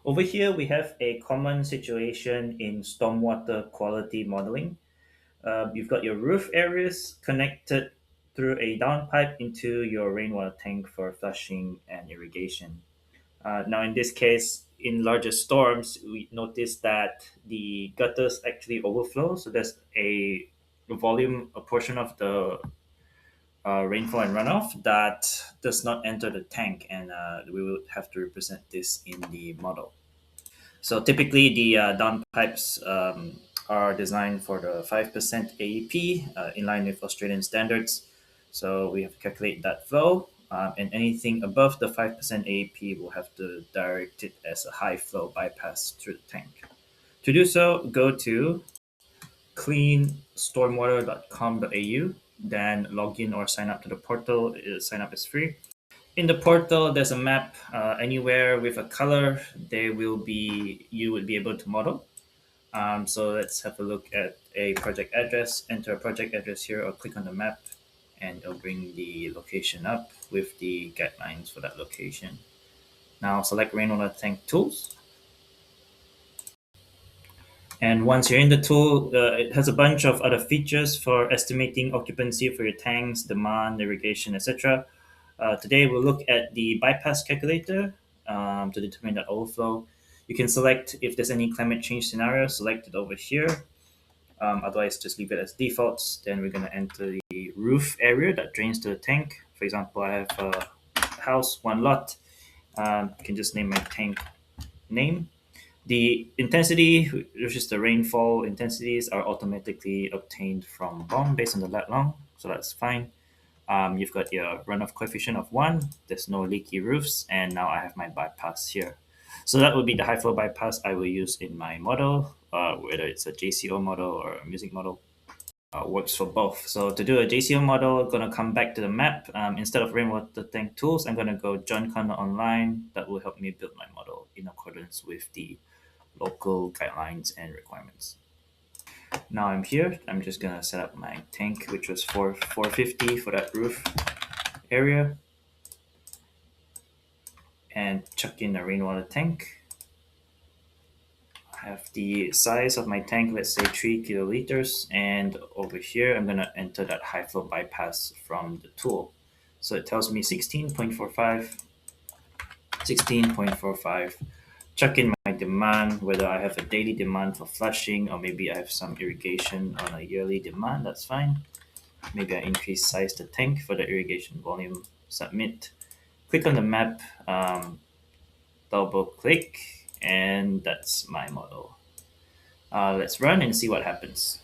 Over here, we have a common situation in stormwater quality modeling. You've got your roof areas connected through a downpipe into your rainwater tank for flushing and irrigation. Now, in this case, in larger storms, we notice that the gutters actually overflow. So there's a volume, a portion of the rainfall and runoff that does not enter the tank, and we will have to represent this in the model. So typically, the downpipes are designed for the 5% AEP in line with Australian standards. So we have to calculate that flow, and anything above the 5% AEP, we'll have to direct it as a high flow bypass through the tank. To do so, go to cleanstormwater.com.au, then log in or sign up to the portal. Sign up is free. In the portal, there's a map. Anywhere with a color, there will be you would be able to model. So let's have a look at a project address. Enter a project address here, or click on the map, and it'll bring the location up with the guidelines for that location. Now select rainwater tank tools. And once you're in the tool, it has a bunch of other features for estimating occupancy for your tanks, demand, irrigation, etc. Today we'll look at the bypass calculator to determine that overflow. You can select if there's any climate change scenario, select it over here. Otherwise, just leave it as defaults. Then we're going to enter the roof area that drains to the tank. For example, I have a house, one lot. You can just name my tank name. The intensity, which is the rainfall intensities, are automatically obtained from BOM based on the lat long, so that's fine. You've got your runoff coefficient of 1, there's no leaky roofs, and now I have my bypass here. So that would be the high flow bypass I will use in my model, whether it's a JCO model or a music model. Works for both. So to do a JCO model, I'm going to come back to the map. Instead of rainwater tank tools, I'm going to go John Connor online. That will help me build my model in accordance with the local guidelines and requirements. Now I'm here. I'm just gonna set up my tank, which was 450 for that roof area, and chuck in a rainwater tank. I have the size of my tank, let's say 3 kiloliters, and over here I'm gonna enter that high flow bypass from the tool. So it tells me 16.45, 16.45. Chuck in my demand, whether I have a daily demand for flushing or maybe I have some irrigation on a yearly demand, that's fine. Maybe I increase size the tank for the irrigation volume, submit. Click on the map, double click, and that's my model. Let's run and see what happens.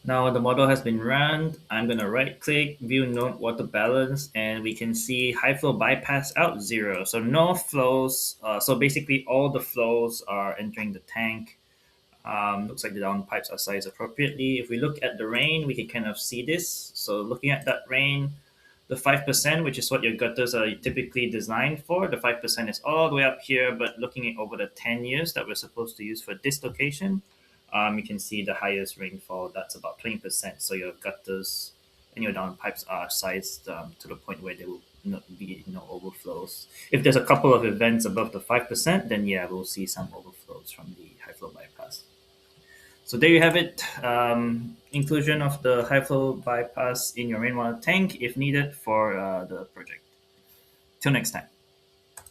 Now the model has been run. I'm going to right click, view node water balance, and we can see high flow bypass out 0. So no flows. So basically all the flows are entering the tank. Looks like the downpipes are sized appropriately. If we look at the rain, we can kind of see this. So looking at that rain, the 5%, which is what your gutters are typically designed for, the 5% is all the way up here, but looking at over the 10 years that we're supposed to use for this location, you can see the highest rainfall, that's about 20%. So your gutters and your downpipes are sized to the point where there will not be no overflows. If there's a couple of events above the 5%, then yeah, we'll see some overflows from the high flow bypass. So there you have it. Inclusion of the high flow bypass in your rainwater tank if needed for the project. Till next time.